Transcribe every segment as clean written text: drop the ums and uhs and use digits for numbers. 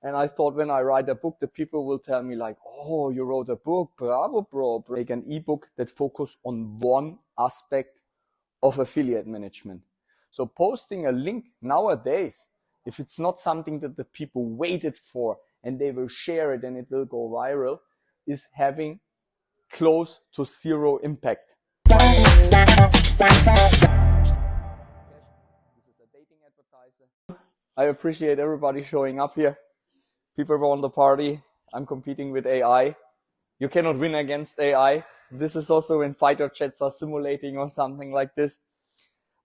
And I thought when I write a book, the people will tell me like, oh, you wrote a book, bravo, bro. Make an ebook that focus on one aspect of affiliate management. So posting a link nowadays, if it's not something that the people waited for and they will share it and it will go viral, is having close to zero impact. This is a dating advertiser. I appreciate everybody showing up here. People want the party. I'm competing with AI. You cannot win against AI. This is also when fighter jets are simulating or something like this.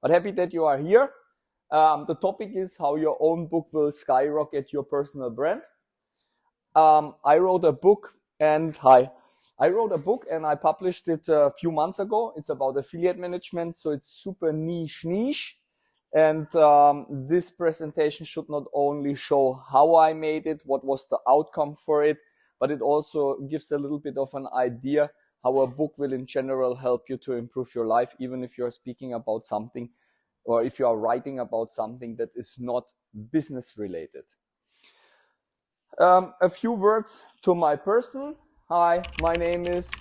But happy that you are here. The topic is how your own book will skyrocket your personal brand. I wrote a book and I published it a few months ago. It's about affiliate management, so it's super niche. And this presentation should not only show how I made it, what was the outcome for it, but it also gives a little bit of an idea how a book will in general help you to improve your life, even if you're speaking about something or if you are writing about something that is not business related. A few words to my person. Hi, my name is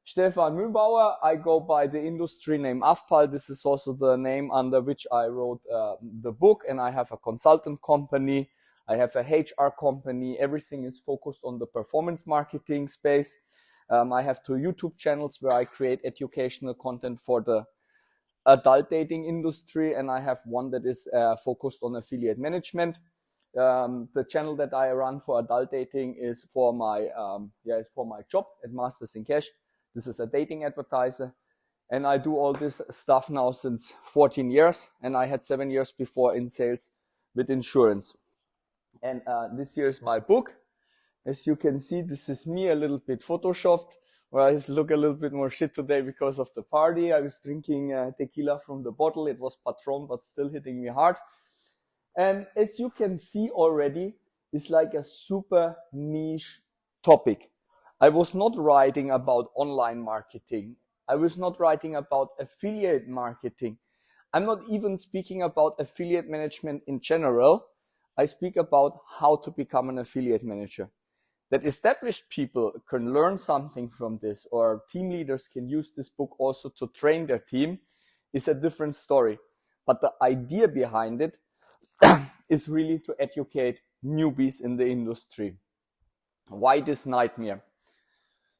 Stefan Mühlbauer. I go by the industry name AFPAL. This is also the name under which I wrote the book, and I have a consultant company. I have a HR company. Everything is focused on the performance marketing space. I have 2 YouTube channels where I create educational content for the adult dating industry, and I have one that is focused on affiliate management. The channel that I run for adult dating is for my job at Masters in Cash. This is a dating advertiser, and I do all this stuff now since 14 years, and I had 7 years before in sales with insurance. And this here is my book. As you can see, this is me a little bit photoshopped, where I look a little bit more shit today because of the party. I was drinking tequila from the bottle. It was Patron, but still hitting me hard. And as you can see already, it's like a super niche topic. I was not writing about online marketing. I was not writing about affiliate marketing. I'm not even speaking about affiliate management in general. I speak about how to become an affiliate manager. That established people can learn something from this, or team leaders can use this book also to train their team, is a different story. But the idea behind it is really to educate newbies in the industry. Why this nightmare?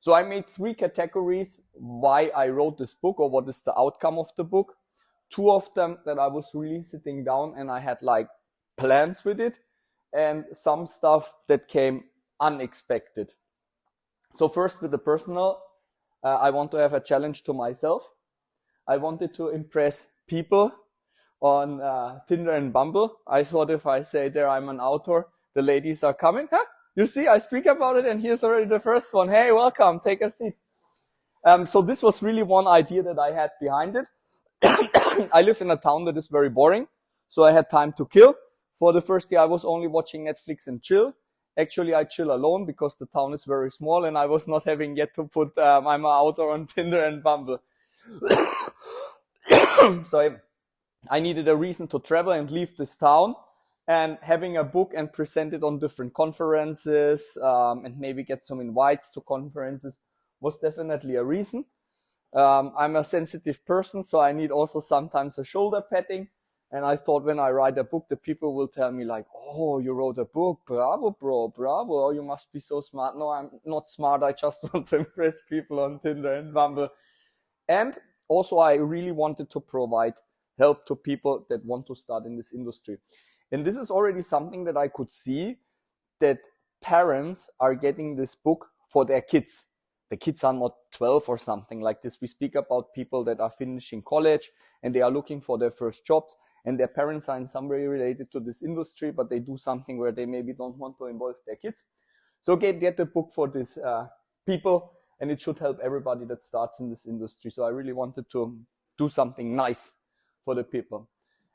So I made 3 categories why I wrote this book, or what is the outcome of the book. 2 of them that I was really sitting down and I had like plans with it, and some stuff that came unexpected. So first with the personal, I want to have a challenge to myself. I wanted to impress people on Tinder and Bumble. I thought if I say there I'm an author, the ladies are coming. Huh? You see, I speak about it and here's already the first one. Hey, welcome, take a seat. So this was really one idea that I had behind it. I live in a town that is very boring, so I had time to kill. For the first year, I was only watching Netflix and chill. Actually, I chill alone because the town is very small and I was not having yet to put I'm an author on Tinder and Bumble. So I needed a reason to travel and leave this town, and having a book and present it on different conferences and maybe get some invites to conferences was definitely a reason. I'm a sensitive person, so I need also sometimes a shoulder patting. And I thought when I write a book, the people will tell me like, oh, you wrote a book, bravo, bro, bravo, oh, you must be so smart. No, I'm not smart. I just want to impress people on Tinder and Bumble. And also I really wanted to provide help to people that want to start in this industry. And this is already something that I could see, that parents are getting this book for their kids. The kids are not 12 or something like this. We speak about people that are finishing college and they are looking for their first jobs, and their parents are in some way related to this industry, but they do something where they maybe don't want to involve their kids. So get the book for these people, and it should help everybody that starts in this industry. So I really wanted to do something nice for the people.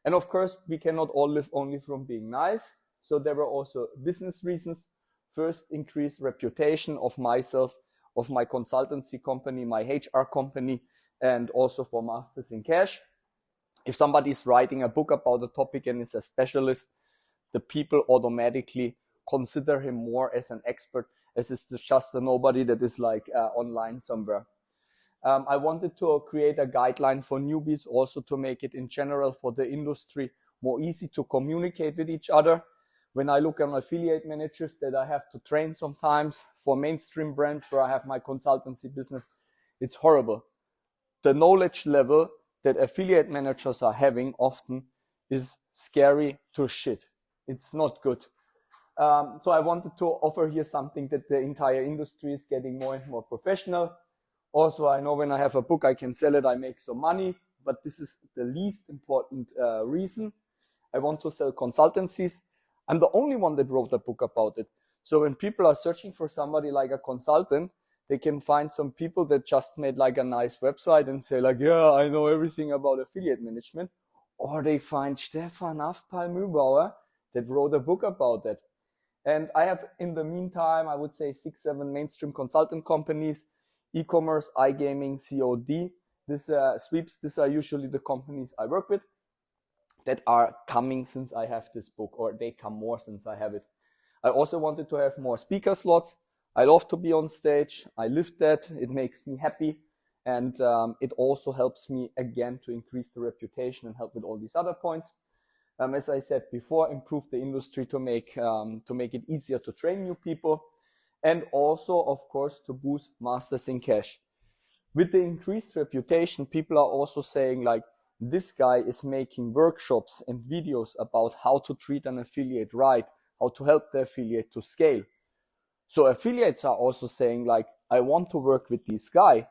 And of course, we cannot all live only from being nice. So there were also business reasons. First, increase reputation of myself, of my consultancy company, my HR company, and also for Masters in Cash. If somebody is writing a book about a topic and is a specialist, the people automatically consider him more as an expert, as it's just a nobody that is like online somewhere. I wanted to create a guideline for newbies, also to make it in general for the industry more easy to communicate with each other. When I look at affiliate managers that I have to train sometimes for mainstream brands where I have my consultancy business, it's horrible. The knowledge level that affiliate managers are having often is scary to shit. It's not good. So I wanted to offer here something that the entire industry is getting more and more professional. Also, I know when I have a book, I can sell it, I make some money, but this is the least important reason. I want to sell consultancies. I'm the only one that wrote a book about it. So when people are searching for somebody like a consultant, they can find some people that just made like a nice website and say like, yeah, I know everything about affiliate management. Or they find Stefan Afpal-Mühlbauer that wrote a book about that. And I have, in the meantime, I would say 6-7 mainstream consultant companies, e-commerce, iGaming, COD. This sweeps, these are usually the companies I work with that are coming since I have this book, or they come more since I have it. I also wanted to have more speaker slots. I love to be on stage. I live that. It makes me happy. And it also helps me, again, to increase the reputation and help with all these other points. As I said before, improve the industry to make it easier to train new people. And also, of course, to boost Masters in Cash. With the increased reputation, people are also saying like, this guy is making workshops and videos about how to treat an affiliate right, how to help the affiliate to scale. So affiliates are also saying like, I want to work with this guy.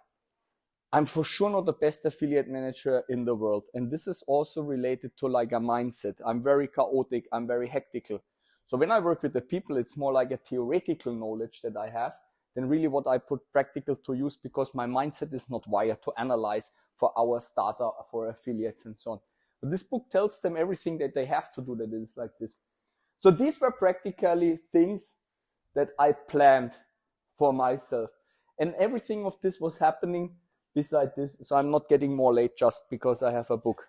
I'm for sure not the best affiliate manager in the world. And this is also related to like a mindset. I'm very chaotic. I'm very hectical. So when I work with the people, it's more like a theoretical knowledge that I have than really what I put practical to use, because my mindset is not wired to analyze for our starter, for affiliates and so on. But this book tells them everything that they have to do that is like this. So these were practically things that I planned for myself. And everything of this was happening beside this. So I'm not getting more late just because I have a book.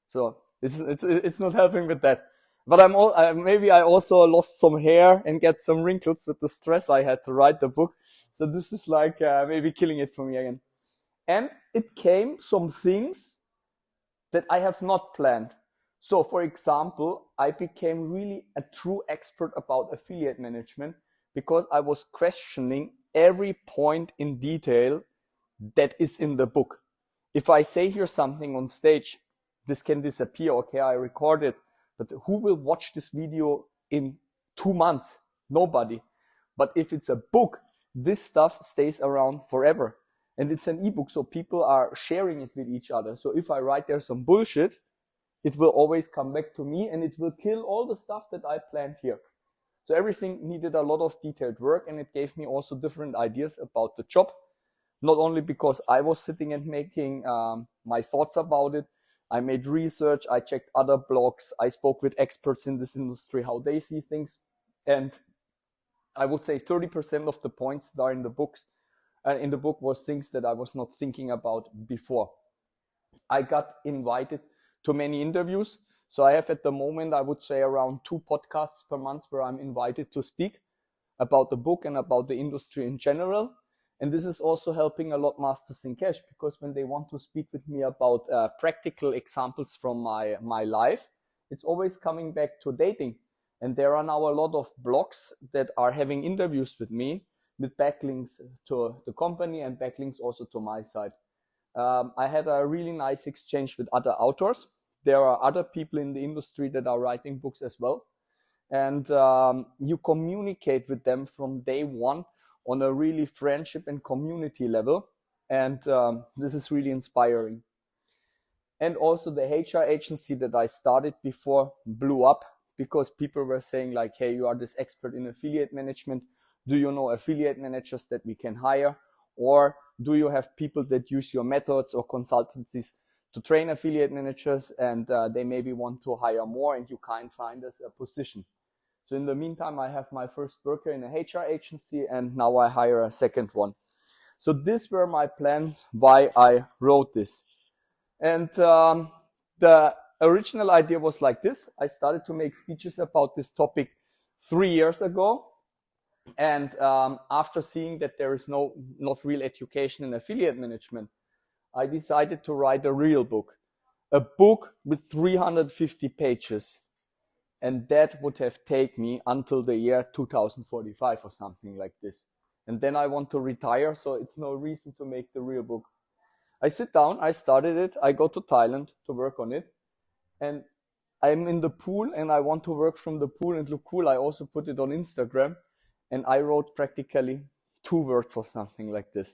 So it's not helping with that. But maybe I also lost some hair and get some wrinkles with the stress I had to write the book. So this is like maybe killing it for me again. And it came some things that I have not planned. So for example, I became really a true expert about affiliate management because I was questioning every point in detail that is in the book. If I say here something on stage, this can disappear. Okay, I record it. But who will watch this video in 2 months? Nobody. But if it's a book, this stuff stays around forever. And it's an ebook, so people are sharing it with each other. So if I write there some bullshit, it will always come back to me and it will kill all the stuff that I planned here. So everything needed a lot of detailed work, and it gave me also different ideas about the job. Not only because I was sitting and making my thoughts about it, I made research, I checked other blogs, I spoke with experts in this industry, how they see things. And I would say 30% of the points that are in the book was things that I was not thinking about before. I got invited to many interviews. So I have at the moment, I would say around 2 podcasts per month where I'm invited to speak about the book and about the industry in general. And this is also helping a lot Masters in Cash, because when they want to speak with me about practical examples from my life, it's always coming back to dating. And there are now a lot of blogs that are having interviews with me with backlinks to the company and backlinks also to my site. I had a really nice exchange with other authors. There are other people in the industry that are writing books as well. And you communicate with them from day one on a really friendship and community level. And this is really inspiring. And also the HR agency that I started before blew up because people were saying like, hey, you are this expert in affiliate management. Do you know affiliate managers that we can hire? Or do you have people that use your methods or consultancies to train affiliate managers, and they maybe want to hire more and you can't find us a position? So in the meantime, I have my first worker in a HR agency, and now I hire a second one. So these were my plans why I wrote this. And the original idea was like this. I started to make speeches about this topic 3 years ago. And after seeing that there is not real education in affiliate management, I decided to write a real book, a book with 350 pages. And that would have taken me until the year 2045 or something like this. And then I want to retire, so it's no reason to make the real book. I sit down, I started it, I go to Thailand to work on it, and I'm in the pool and I want to work from the pool and look cool. I also put it on Instagram, and I wrote practically 2 words or something like this.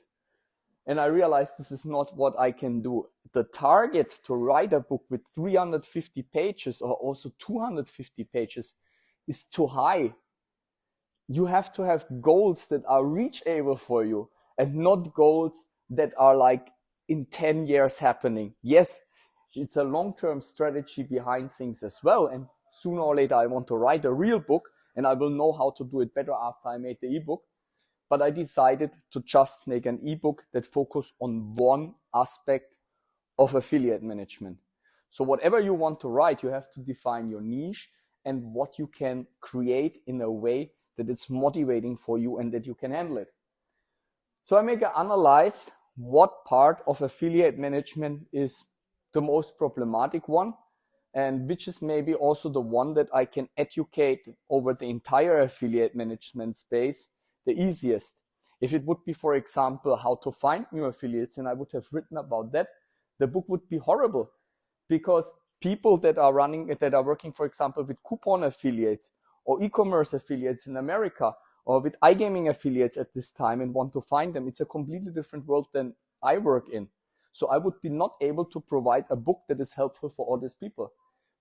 And I realized this is not what I can do. The target to write a book with 350 pages or also 250 pages is too high. You have to have goals that are reachable for you and not goals that are like in 10 years happening. Yes, it's a long-term strategy behind things as well. And sooner or later, I want to write a real book and I will know how to do it better after I made the ebook. But I decided to just make an ebook that focuses on one aspect of affiliate management. So whatever you want to write, you have to define your niche and what you can create in a way that it's motivating for you and that you can handle it. So I make an analyze what part of affiliate management is the most problematic one, and which is maybe also the one that I can educate over the entire affiliate management space the easiest. If it would be, for example, how to find new affiliates, and I would have written about that, the book would be horrible, because people that are working, for example, with coupon affiliates or e-commerce affiliates in America or with iGaming affiliates at this time and want to find them, it's a completely different world than I work in. So I would be not able to provide a book that is helpful for all these people.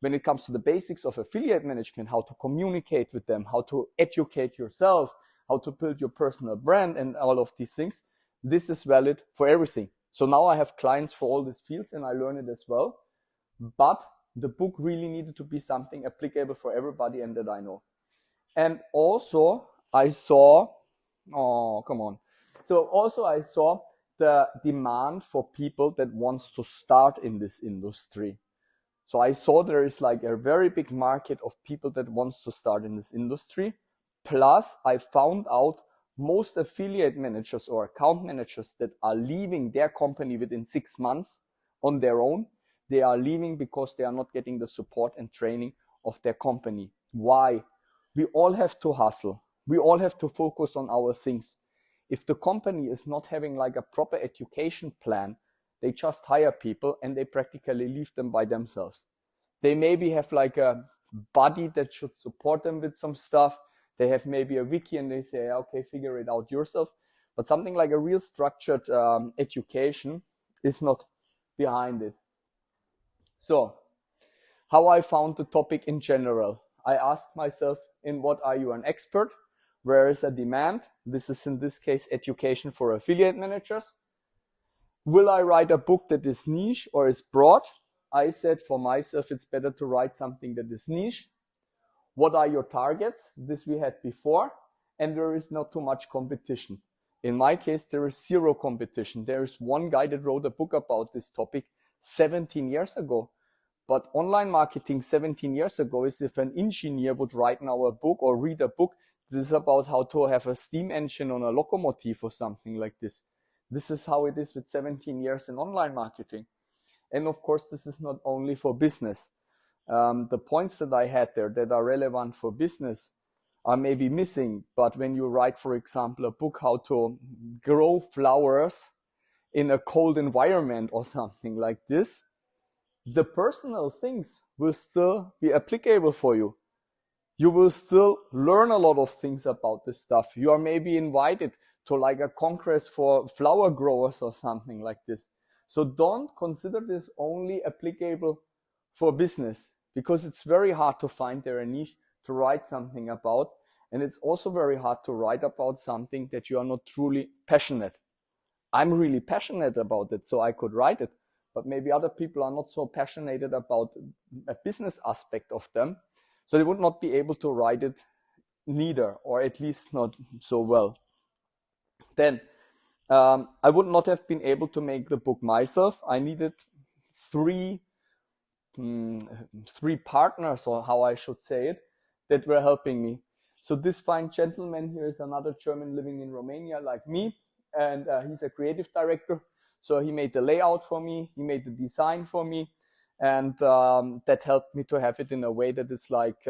When it comes to the basics of affiliate management, how to communicate with them, how to educate yourself, how to build your personal brand and all of these things, this is valid for everything. So now I have clients for all these fields and I learn it as well. But the book really needed to be something applicable for everybody and that I know. And also I saw, So also I saw the demand for people that wants to start in this industry. So I saw there is like a very big market of people that wants to start in this industry. Plus I found out most affiliate managers or account managers that are leaving their company within 6 months on their own, they are leaving because they are not getting the support and training of their company. Why? We all have to hustle. We all have to focus on our things. If the company is not having like a proper education plan, they just hire people and they practically leave them by themselves. They maybe have like a buddy that should support them with some stuff. They have maybe a wiki and they say, okay, figure it out yourself. But something like a real structured education is not behind it. So, how I found the topic in general. I asked myself, in what are you an expert? Where is a demand? This is in this case education for affiliate managers. Will I write a book that is niche or is broad? I said for myself, it's better to write something that is niche. What are your targets? This we had before. And there is not too much competition. In my case, there is zero competition. There is one guy that wrote a book about this topic 17 years ago. But online marketing 17 years ago is if an engineer would write now a book or read a book. This is about how to have a steam engine on a locomotive or something like this. This is how it is with 17 years in online marketing. And of course, this is not only for business. The points that I had there that are relevant for business are maybe missing. But when you write, for example, a book how to grow flowers in a cold environment or something like this, the personal things will still be applicable for you. You will still learn a lot of things about this stuff. You are maybe invited to like a congress for flower growers or something like this. So don't consider this only applicable for business, because it's very hard to find there a niche to write something about. And it's also very hard to write about something that you are not truly passionate. I'm really passionate about it, so I could write it. But maybe other people are not so passionate about a business aspect of them. So they would not be able to write it neither, or at least not so well. Then I would not have been able to make the book myself. I needed 3 three partners, or how I should say it, that were helping me. So this fine gentleman here is another German living in Romania like me, and he's a creative director. So he made the layout for me, he made the design for me, and that helped me to have it in a way that is like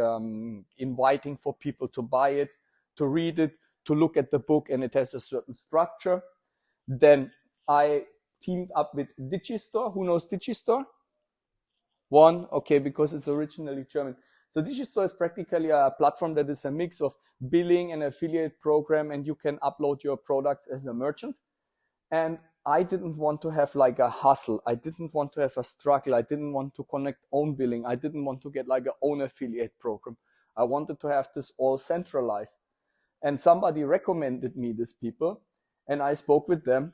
inviting for people to buy it, to read it, to look at the book, and it has a certain structure. Then I teamed up with Digistore. Who knows Digistore? One, okay, because it's originally German. So Digistore is practically a platform that is a mix of billing and affiliate program, and you can upload your products as a merchant. And I didn't want to have like a hustle. I didn't want to have a struggle. I didn't want to connect own billing. I didn't want to get like a own affiliate program. I wanted to have this all centralized. And somebody recommended me these people, and I spoke with them,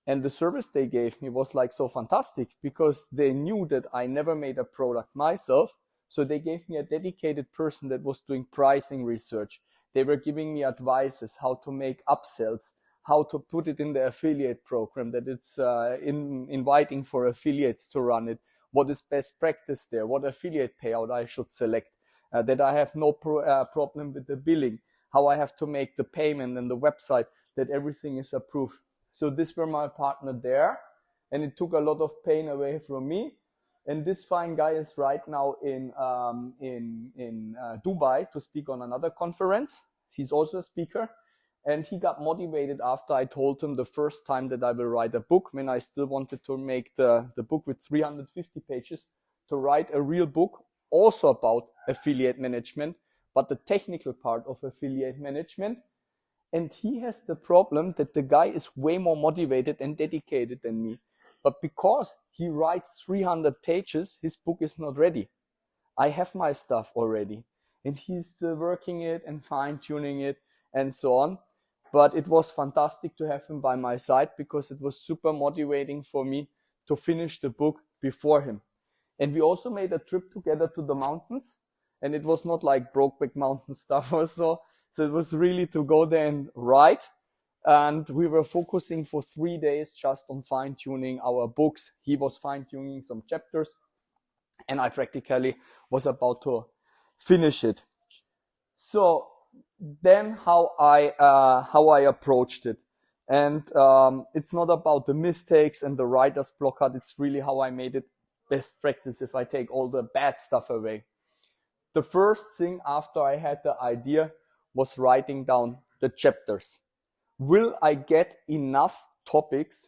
and the service they gave me was like so fantastic, because they knew that I never made a product myself. So they gave me a dedicated person that was doing pricing research. They were giving me advices, how to make upsells, how to put it in the affiliate program, that it's inviting for affiliates to run it, what is best practice there, what affiliate payout I should select, that I have no problem with the billing, how I have to make the payment and the website, that everything is approved. So this were my partner there, and it took a lot of pain away from me. And this fine guy is right now in Dubai to speak on another conference. He's also a speaker. And he got motivated after I told him the first time that I will write a book, when I still wanted to make the book with 350 pages, to write a real book also about affiliate management, but the technical part of affiliate management. And he has the problem that the guy is way more motivated and dedicated than me. But because he writes 300 pages, his book is not ready. I have my stuff already, and he's still working it and fine-tuning it and so on. But it was fantastic to have him by my side, because it was super motivating for me to finish the book before him. And we also made a trip together to the mountains, and it was not like Brokeback Mountain stuff or so. So it was really to go there and write. And we were focusing for 3 days just on fine-tuning our books. He was fine-tuning some chapters, and I practically was about to finish it. So then how I approached it. And it's not about the mistakes and the writer's block card. It's really how I made it best practice if I take all the bad stuff away. The first thing after I had the idea was writing down the chapters. Will I get enough topics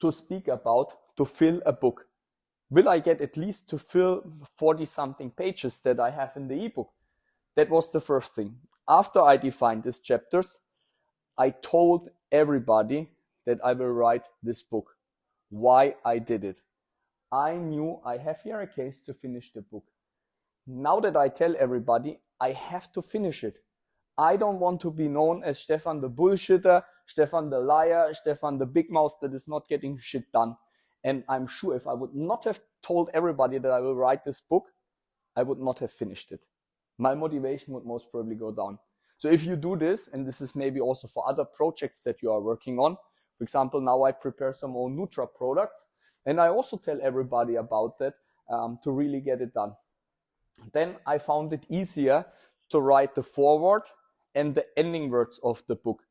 to speak about to fill a book? Will I get at least to fill 40 something pages that I have in the ebook? That was the first thing. After I defined these chapters, I told everybody that I will write this book. Why I did it. I knew I have here a case to finish the book. Now that I tell everybody, I have to finish it. I don't want to be known as Stefan the bullshitter, Stefan the liar, Stefan the big mouth that is not getting shit done. And I'm sure if I would not have told everybody that I will write this book, I would not have finished it. My motivation would most probably go down. So if you do this, and this is maybe also for other projects that you are working on, for example, now I prepare some own Nutra products, and I also tell everybody about that to really get it done. Then I found it easier to write the foreword and the ending words of the book.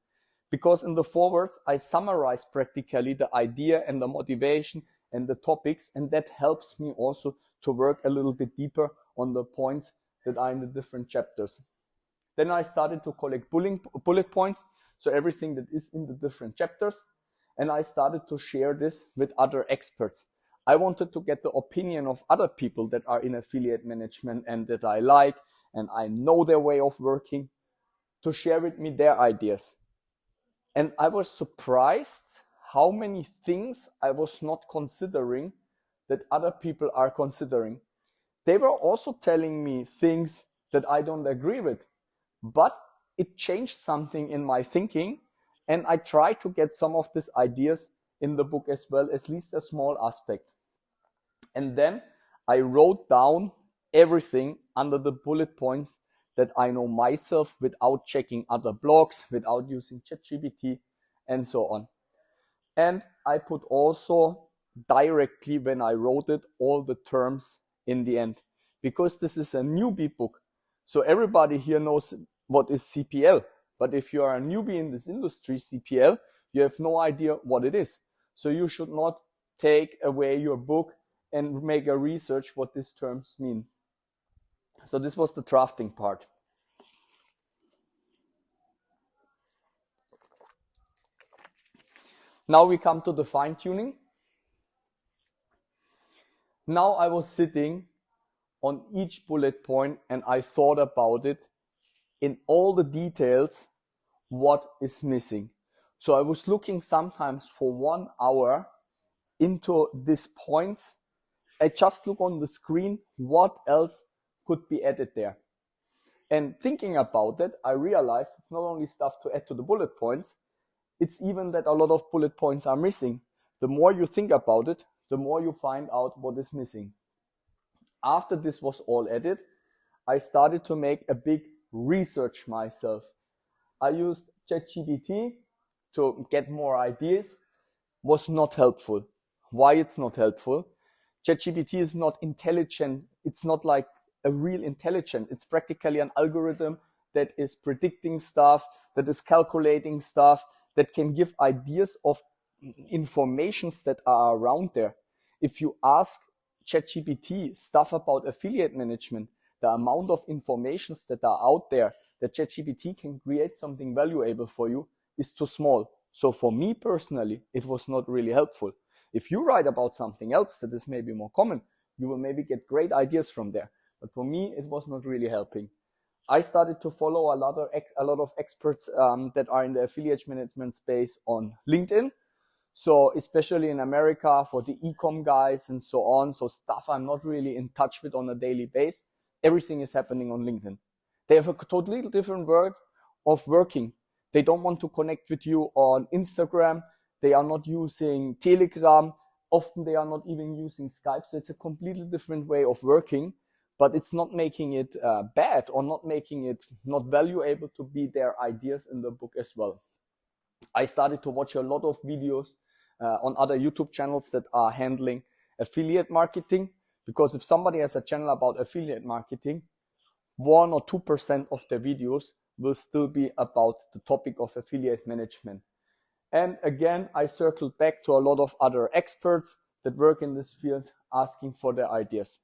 Because in the forewords, I summarize practically the idea and the motivation and the topics, and that helps me also to work a little bit deeper on the points that are in the different chapters. Then I started to collect bullet points, so everything that is in the different chapters, and I started to share this with other experts. I wanted to get the opinion of other people that are in affiliate management and that I like, and I know their way of working, to share with me their ideas. And I was surprised how many things I was not considering that other people are considering. They were also telling me things that I don't agree with, but it changed something in my thinking, and I tried to get some of these ideas in the book as well, at least a small aspect. And then I wrote down everything under the bullet points that I know myself without checking other blogs, without using ChatGPT, and so on. And I put also directly, when I wrote it, all the terms in the end, because this is a newbie book. So everybody here knows what is CPL. But if you are a newbie in this industry, CPL, you have no idea what it is. So you should not take away your book and make a research what these terms mean. So this was the drafting part. Now we come to the fine-tuning. Now I was sitting on each bullet point and I thought about it in all the details, what is missing. So I was looking sometimes for 1 hour into these points. I just look on the screen, what else could be added there. And thinking about it, I realized it's not only stuff to add to the bullet points, it's even that a lot of bullet points are missing. The more you think about it, the more you find out what is missing. After this was all added, I started to make a big research myself. I used ChatGPT to get more ideas. Was not helpful. Why it's not helpful? ChatGPT is not intelligent. It's not like a real intelligent. It's practically an algorithm that is predicting stuff, that is calculating stuff, that can give ideas of informations that are around there. If you ask ChatGPT stuff about affiliate management, the amount of informations that are out there that ChatGPT can create something valuable for you is too small. So for me personally, it was not really helpful. If you write about something else that is maybe more common, you will maybe get great ideas from there. But for me, it was not really helping. I started to follow a lot of experts that are in the affiliate management space on LinkedIn. So especially in America for the e-com guys and so on. So stuff I'm not really in touch with on a daily basis. Everything is happening on LinkedIn. They have a totally different way of working. They don't want to connect with you on Instagram. They are not using Telegram. Often they are not even using Skype. So it's a completely different way of working, but it's not making it bad or not making it not valuable to be their ideas in the book as well. I started to watch a lot of videos on other YouTube channels that are handling affiliate marketing, because if somebody has a channel about affiliate marketing, 1 or 2% of the videos will still be about the topic of affiliate management. And again, I circled back to a lot of other experts that work in this field asking for their ideas.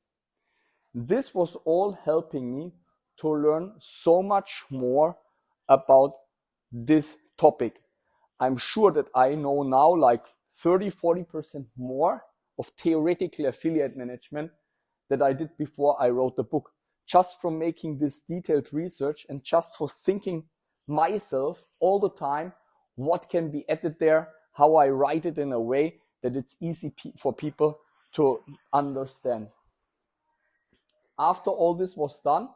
This was all helping me to learn so much more about this topic. I'm sure that I know now like 30-40% more of theoretical affiliate management that I did before I wrote the book, just from making this detailed research and just for thinking myself all the time what can be added there, how I write it in a way that it's easy for people to understand. After all this was done,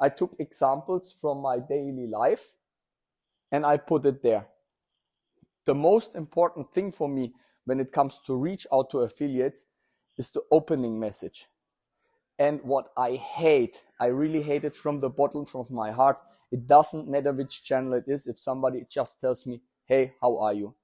I took examples from my daily life and I put it there. The most important thing for me when it comes to reach out to affiliates is the opening message. And what I hate, I really hate it from the bottom of my heart. It doesn't matter which channel it is if somebody just tells me, hey, how are you?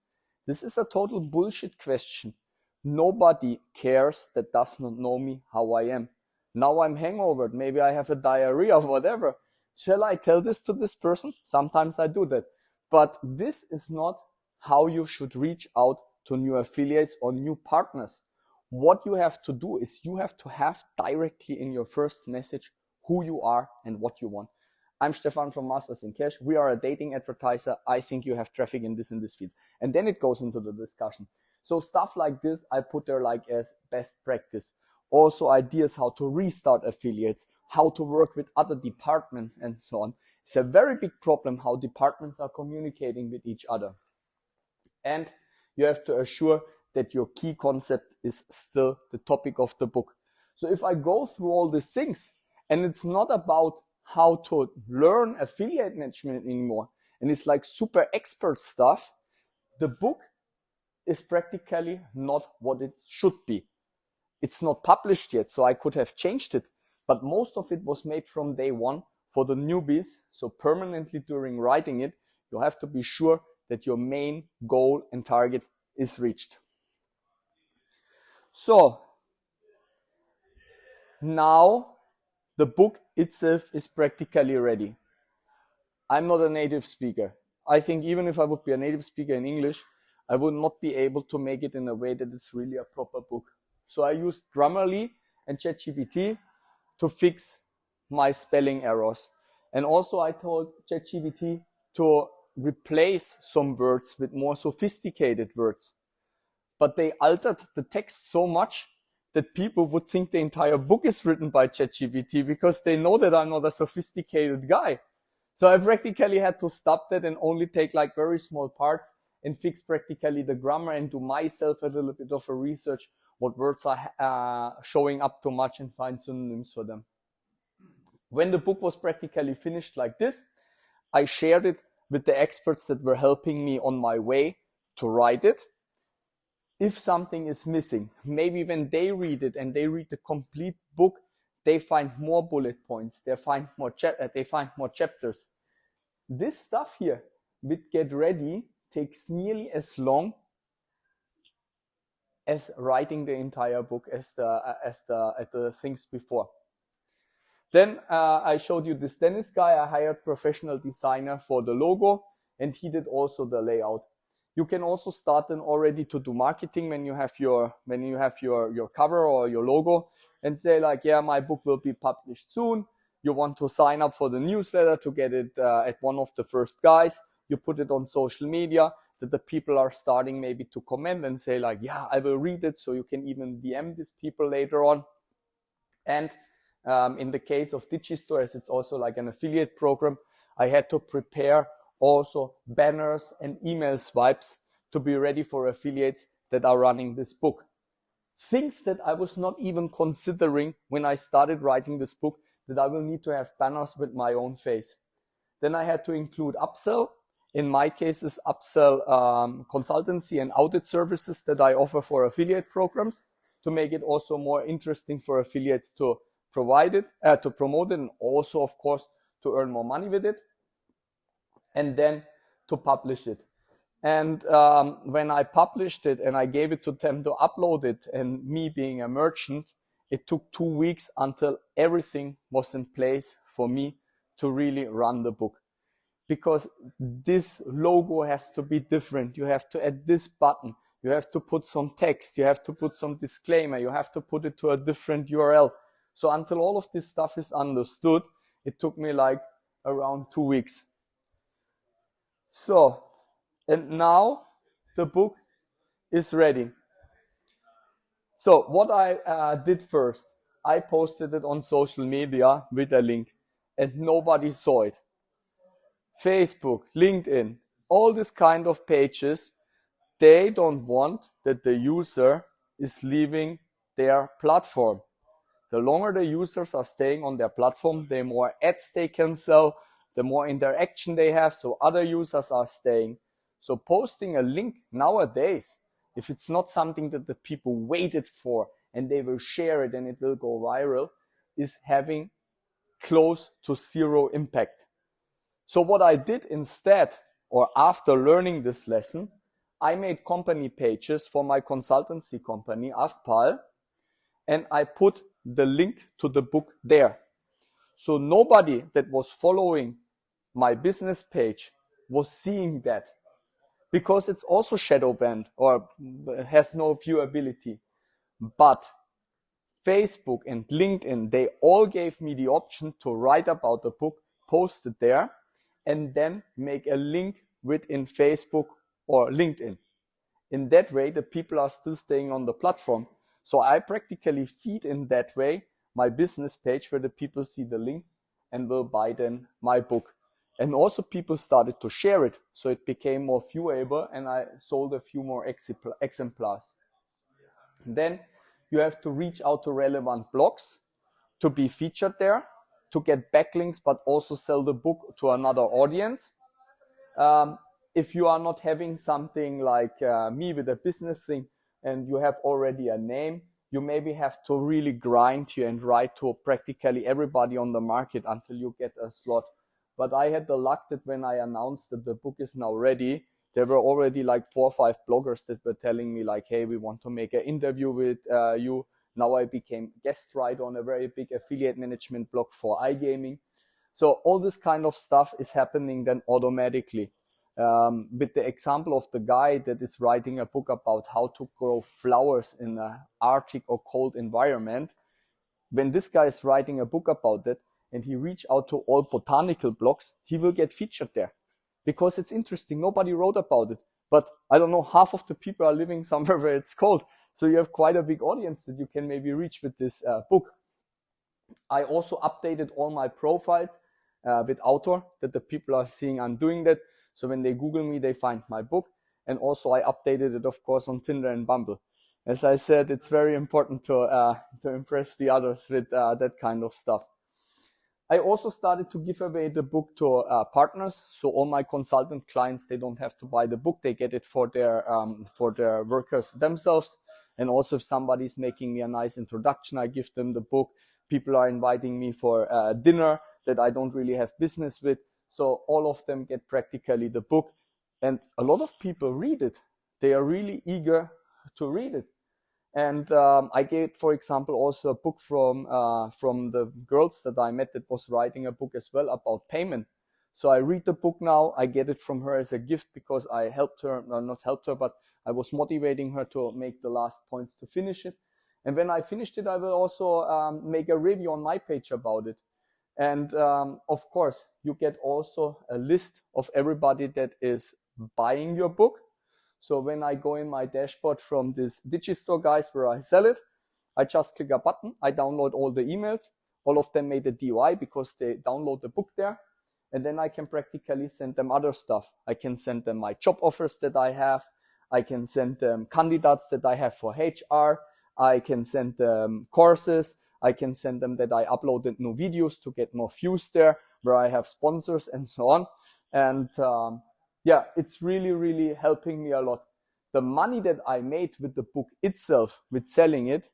This is a total bullshit question. Nobody cares that does not know me how I am. Now I'm hangover, maybe I have a diarrhea or whatever. Shall I tell this to this person? Sometimes I do that. But this is not how you should reach out to new affiliates or new partners. What you have to do is you have to have directly in your first message who you are and what you want. I'm Stefan from Masters in Cash. We are a dating advertiser. I think you have traffic in this fields. And then it goes into the discussion. So stuff like this, I put there like as best practice. Also ideas how to restart affiliates, how to work with other departments and so on. It's a very big problem how departments are communicating with each other. And you have to assure that your key concept is still the topic of the book. So if I go through all these things, and it's not about how to learn affiliate management anymore, and it's like super expert stuff, the book is practically not what it should be. It's not published yet, so I could have changed it, but most of it was made from day one for the newbies. So permanently during writing it, you have to be sure that your main goal and target is reached. So Now the book itself is practically ready. I'm not a native speaker. I think even if I would be a native speaker in English, I would not be able to make it in a way that it's really a proper book. So I used Grammarly and ChatGPT to fix my spelling errors. And also I told ChatGPT to replace some words with more sophisticated words. But they altered the text so much that people would think the entire book is written by ChatGPT because they know that I'm not a sophisticated guy. So I practically had to stop that and only take like very small parts and fix practically the grammar and do myself a little bit of a research what words are showing up too much and find synonyms for them. When the book was practically finished like this, I shared it with the experts that were helping me on my way to write it. If something is missing, maybe when they read it and they read the complete book, they find more bullet points, they find more chapters. This stuff here with Get Ready takes nearly as long as writing the entire book as the things before. Then I showed you this Dennis guy. I hired professional designer for the logo, and he did also the layout. You can also start then already to do marketing when you have your cover or your logo, and say like, yeah, my book will be published soon. You want to sign up for the newsletter to get it at one of the first guys. You put it on social media that the people are starting maybe to comment and say like, yeah, I will read it. So you can even DM these people later on. And in the case of Digistore, as it's also like an affiliate program, I had to prepare also banners and email swipes to be ready for affiliates that are running this book. Things that I was not even considering when I started writing this book, that I will need to have banners with my own face. Then I had to include upsell. In my case, is upsell consultancy and audit services that I offer for affiliate programs to make it also more interesting for affiliates to provide it, to promote it, and also, of course, to earn more money with it, and then to publish it. And when I published it and I gave it to them to upload it, and me being a merchant, it took 2 weeks until everything was in place for me to really run the book. Because this logo has to be different. You have to add this button. You have to put some text. You have to put some disclaimer. You have to put it to a different URL. So until all of this stuff is understood, it took me like around 2 weeks. So, and now the book is ready. So what I did first, I posted it on social media with a link, and nobody saw it. Facebook, LinkedIn, all this kind of pages, they don't want that the user is leaving their platform. The longer the users are staying on their platform, the more ads they can sell, the more interaction they have, so other users are staying. So posting a link nowadays, if it's not something that the people waited for and they will share it and it will go viral, is having close to zero impact. So what I did instead, or after learning this lesson, I made company pages for my consultancy company, Afpal, and I put the link to the book there. So nobody that was following my business page was seeing that, because it's also shadow banned or has no viewability. But Facebook and LinkedIn, they all gave me the option to write about the book, post it there, and then make a link within Facebook or LinkedIn. In that way, the people are still staying on the platform. So I practically feed in that way my business page where the people see the link and will buy then my book. And also people started to share it. So it became more viewable and I sold a few more exemplars. Then you have to reach out to relevant blogs to be featured there, to get backlinks, but also sell the book to another audience. If you are not having something like me with a business thing and you have already a name, you maybe have to really grind here and write to practically everybody on the market until you get a slot. But I had the luck that when I announced that the book is now ready, there were already like 4 or 5 bloggers that were telling me like, hey, we want to make an interview with you. Now I became guest writer on a very big affiliate management blog for iGaming. So all this kind of stuff is happening then automatically. With the example of the guy that is writing a book about how to grow flowers in an Arctic or cold environment, when this guy is writing a book about it and he reach out to all botanical blogs, he will get featured there because it's interesting. Nobody wrote about it, but I don't know, half of the people are living somewhere where it's cold. So you have quite a big audience that you can maybe reach with this book. I also updated all my profiles with Author, that the people are seeing I'm doing that. So when they Google me, they find my book. And also I updated it, of course, on Tinder and Bumble. As I said, it's very important to impress the others with that kind of stuff. I also started to give away the book to partners. So all my consultant clients, they don't have to buy the book. They get it for their workers themselves. And also if somebody's making me a nice introduction, I give them the book. People are inviting me for dinner that I don't really have business with. So all of them get practically the book. And a lot of people read it. They are really eager to read it. And I gave, for example, also a book from the girls that I met that was writing a book as well about payment. So I read the book now. I get it from her as a gift because I helped her, not helped her, but I was motivating her to make the last points to finish it. And when I finished it, I will also make a review on my page about it. And of course, you get also a list of everybody that is buying your book. So when I go in my dashboard from this Digistore guys where I sell it, I just click a button. I download all the emails. All of them made a DOI because they download the book there. And then I can practically send them other stuff. I can send them my job offers that I have. I can send them candidates that I have for HR. I can send them courses. I can send them that I uploaded new videos to get more views there, where I have sponsors and so on. And yeah, it's really, really helping me a lot. The money that I made with the book itself, with selling it,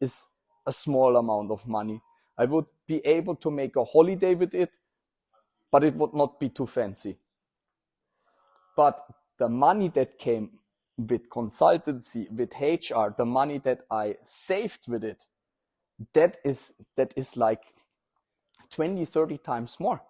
is a small amount of money. I would be able to make a holiday with it, but it would not be too fancy. But the money that came with consultancy, with HR, the money that I saved with it, that is like 20, 30 times more.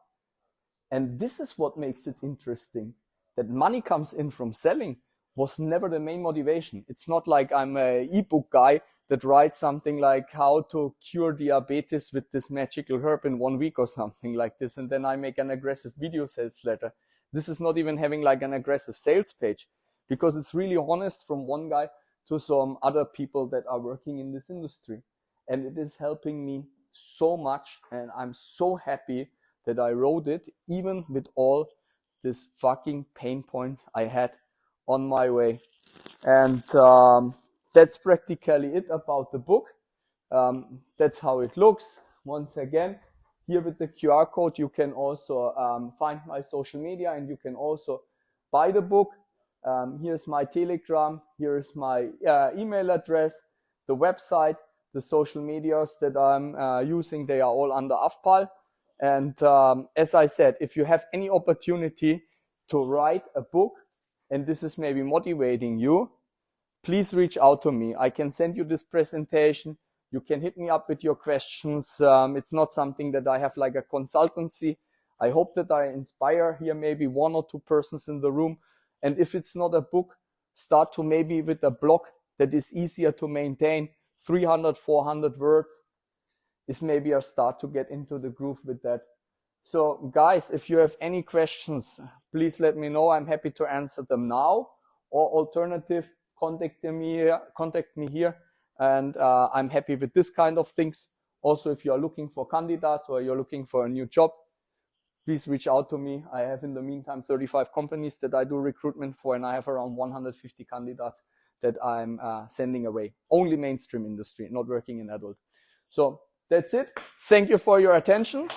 And this is what makes it interesting. That money comes in from selling was never the main motivation. It's not like I'm an ebook guy that writes something like how to cure diabetes with this magical herb in 1 week or something like this. And then I make an aggressive video sales letter. This is not even having like an aggressive sales page because it's really honest from one guy to some other people that are working in this industry. And it is helping me so much. And I'm so happy that I wrote it, even with all this fucking pain points I had on my way. And that's practically it about the book. That's how it looks. Once again, here with the QR code, you can also find my social media and you can also buy the book. Here's my Telegram. Here's my email address, the website, the social medias that I'm using. They are all under Afpal. And as I said, if you have any opportunity to write a book and this is maybe motivating you, please reach out to me. I can send you this presentation. You can hit me up with your questions. It's not something that I have like a consultancy. I hope that I inspire here maybe 1 or 2 persons in the room. And if it's not a book, start to maybe with a blog that is easier to maintain. 300, 400 words is maybe a start to get into the groove with that. So guys, if you have any questions, please let me know. I'm happy to answer them now, or alternative, contact me here. And I'm happy with this kind of things. Also, if you're looking for candidates or you're looking for a new job, please reach out to me. I have in the meantime 35 companies that I do recruitment for, and I have around 150 candidates that I'm sending away. Only mainstream industry, not working in adult. So that's it. Thank you for your attention.